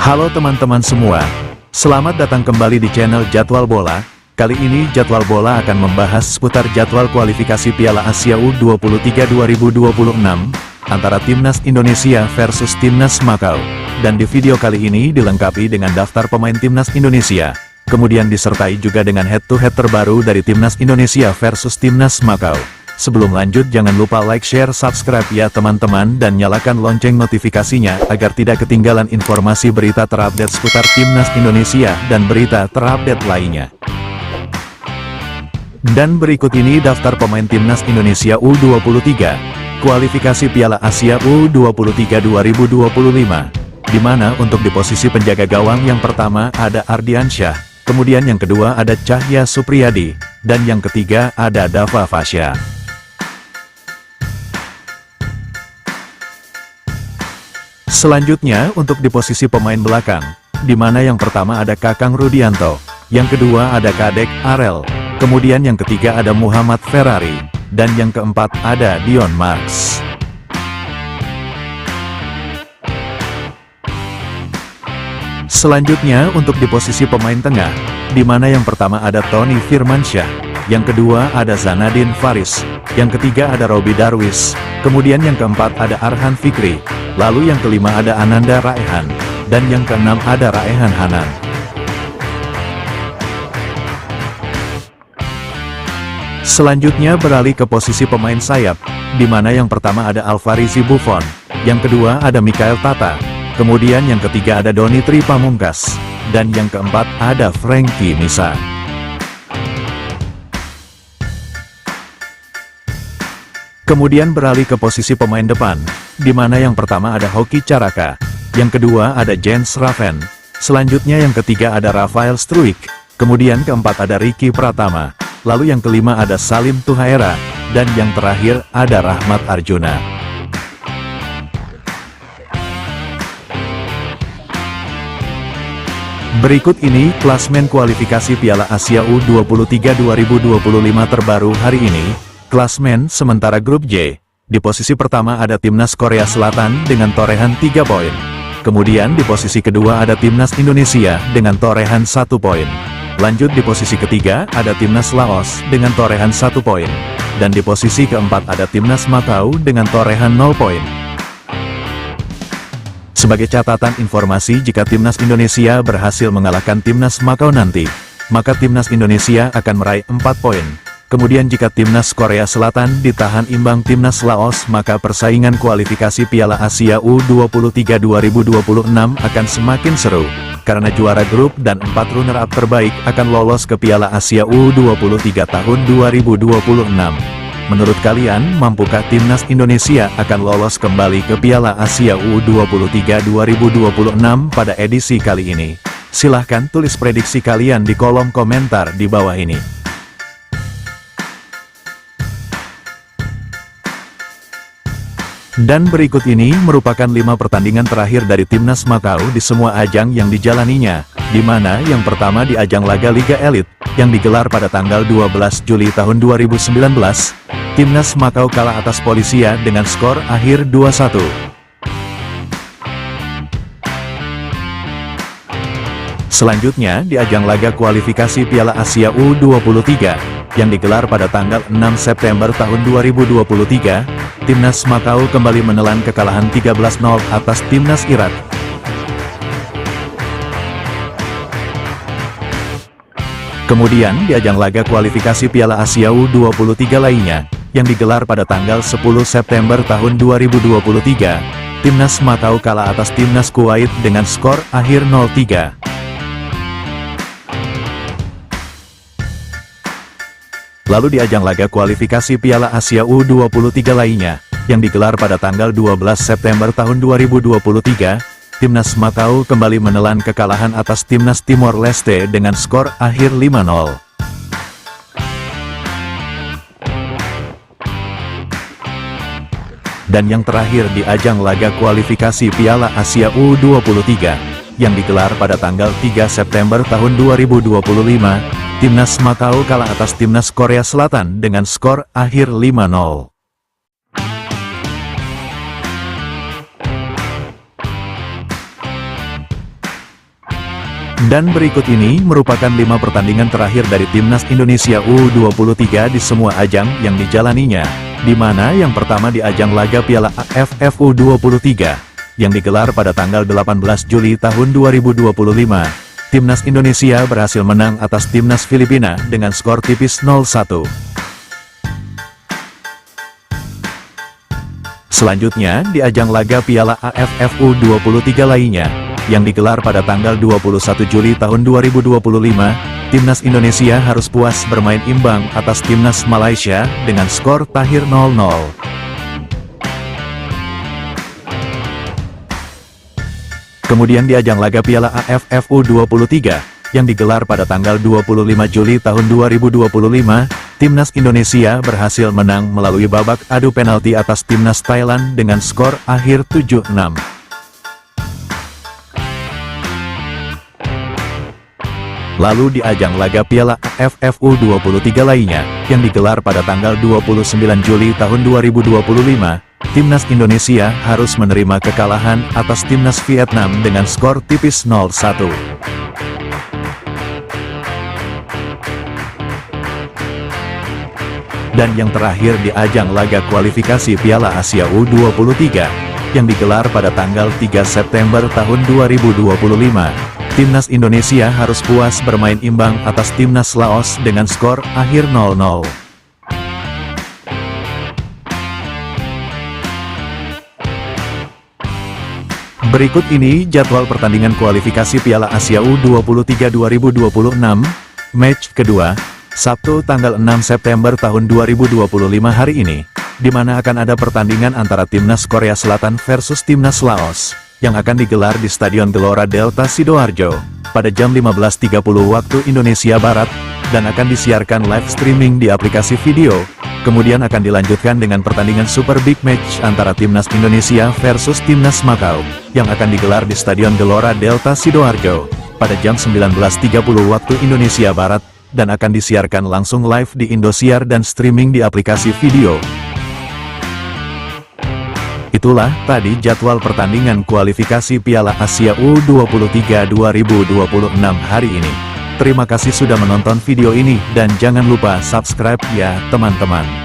Halo teman-teman semua, selamat datang kembali di channel Jadwal Bola. Kali ini Jadwal Bola akan membahas seputar jadwal kualifikasi Piala Asia U23 2026 antara Timnas Indonesia versus Timnas Makau. Dan di video kali ini dilengkapi dengan daftar pemain Timnas Indonesia, kemudian disertai juga dengan head-to-head terbaru dari Timnas Indonesia versus Timnas Makau. Sebelum lanjut jangan lupa like, share, subscribe ya teman-teman dan nyalakan lonceng notifikasinya agar tidak ketinggalan informasi berita terupdate seputar Timnas Indonesia dan berita terupdate lainnya. Dan berikut ini daftar pemain Timnas Indonesia U23, kualifikasi Piala Asia U23 2025, di mana untuk di posisi penjaga gawang yang pertama ada Ardiansyah, kemudian yang kedua ada Cahya Supriyadi, dan yang ketiga ada Dava Fasya. Selanjutnya untuk di posisi pemain belakang, di mana yang pertama ada Kakang Rudianto, yang kedua ada Kadek Arel, kemudian yang ketiga ada Muhammad Ferrari, dan yang keempat ada Dion Marks. Selanjutnya untuk di posisi pemain tengah, di mana yang pertama ada Tony Firmansyah, yang kedua ada Zanadin Faris, yang ketiga ada Robi Darwis, kemudian yang keempat ada Arhan Fikri, lalu yang kelima ada Ananda Raihan, dan yang keenam ada Raihan Hanan. Selanjutnya beralih ke posisi pemain sayap, di mana yang pertama ada Alvarizi Buffon, yang kedua ada Mikael Tata, kemudian yang ketiga ada Doni Tri Pamungkas, dan yang keempat ada Frankie Misa. Kemudian beralih ke posisi pemain depan, di mana yang pertama ada Hoki Caraka, yang kedua ada Jens Raven, selanjutnya yang ketiga ada Rafael Struijk, kemudian keempat ada Ricky Pratama, lalu yang kelima ada Salim Tuhaera, dan yang terakhir ada Rahmat Arjuna. Berikut ini klasmen kualifikasi Piala Asia U23 2025 terbaru hari ini. Klasmen sementara grup J, di posisi pertama ada Timnas Korea Selatan dengan torehan 3 poin. Kemudian di posisi kedua ada Timnas Indonesia dengan torehan 1 poin. Lanjut di posisi ketiga ada Timnas Laos dengan torehan 1 poin. Dan di posisi keempat ada Timnas Makau dengan torehan 0 poin. Sebagai catatan informasi, jika Timnas Indonesia berhasil mengalahkan Timnas Makau nanti, maka Timnas Indonesia akan meraih 4 poin. Kemudian jika Timnas Korea Selatan ditahan imbang Timnas Laos, maka persaingan kualifikasi Piala Asia U23 2026 akan semakin seru, karena juara grup dan 4 runner-up terbaik akan lolos ke Piala Asia U23 tahun 2026. Menurut kalian, mampukah Timnas Indonesia akan lolos kembali ke Piala Asia U23 2026 pada edisi kali ini? Silahkan tulis prediksi kalian di kolom komentar di bawah ini. Dan berikut ini merupakan 5 pertandingan terakhir dari Timnas Makau di semua ajang yang dijalaninya, di mana yang pertama di ajang laga Liga Elit, yang digelar pada tanggal 12 Juli tahun 2019, Timnas Makau kalah atas Polisia dengan skor akhir 2-1. Selanjutnya di ajang laga kualifikasi Piala Asia U23, yang digelar pada tanggal 6 September tahun 2023, Timnas Makau kembali menelan kekalahan 13-0 atas Timnas Irak. Kemudian di ajang laga kualifikasi Piala Asia U23 lainnya, yang digelar pada tanggal 10 September tahun 2023, Timnas Makau kalah atas Timnas Kuwait dengan skor akhir 0-3. Lalu di ajang laga kualifikasi Piala Asia U23 lainnya, yang digelar pada tanggal 12 September tahun 2023, Timnas Makau kembali menelan kekalahan atas Timnas Timor Leste dengan skor akhir 5-0. Dan yang terakhir di ajang laga kualifikasi Piala Asia U23, yang digelar pada tanggal 3 September tahun 2025, Timnas Makau kalah atas Timnas Korea Selatan dengan skor akhir 5-0. Dan berikut ini merupakan 5 pertandingan terakhir dari Timnas Indonesia U23 di semua ajang yang dijalaninya, di mana yang pertama di ajang laga Piala AFF U23, yang digelar pada tanggal 18 Juli tahun 2025. Timnas Indonesia berhasil menang atas Timnas Filipina dengan skor tipis 0-1. Selanjutnya, di ajang laga Piala AFF U23 lainnya, yang digelar pada tanggal 21 Juli tahun 2025, Timnas Indonesia harus puas bermain imbang atas Timnas Malaysia dengan skor takhir 0-0. Kemudian di ajang laga Piala AFF U23, yang digelar pada tanggal 25 Juli tahun 2025, Timnas Indonesia berhasil menang melalui babak adu penalti atas Timnas Thailand dengan skor akhir 7-6. Lalu di ajang laga Piala AFF U23 lainnya, yang digelar pada tanggal 29 Juli tahun 2025, Timnas Indonesia harus menerima kekalahan atas Timnas Vietnam dengan skor tipis 0-1. Dan yang terakhir di ajang laga kualifikasi Piala Asia U23, yang digelar pada tanggal 3 September tahun 2025, Timnas Indonesia harus puas bermain imbang atas Timnas Laos dengan skor akhir 0-0. Berikut ini jadwal pertandingan kualifikasi Piala Asia U23 2026, match kedua, Sabtu tanggal 6 September tahun 2025 hari ini, di mana akan ada pertandingan antara Timnas Korea Selatan versus Timnas Laos, yang akan digelar di Stadion Gelora Delta Sidoarjo, pada jam 15.30 waktu Indonesia Barat, dan akan disiarkan live streaming di aplikasi video. Kemudian akan dilanjutkan dengan pertandingan Super Big Match antara Timnas Indonesia versus Timnas Makau, yang akan digelar di Stadion Gelora Delta Sidoarjo, pada jam 19.30 waktu Indonesia Barat, dan akan disiarkan langsung live di Indosiar dan streaming di aplikasi video. Itulah tadi jadwal pertandingan kualifikasi Piala Asia U23 2026 hari ini. Terima kasih sudah menonton video ini dan jangan lupa subscribe ya teman-teman.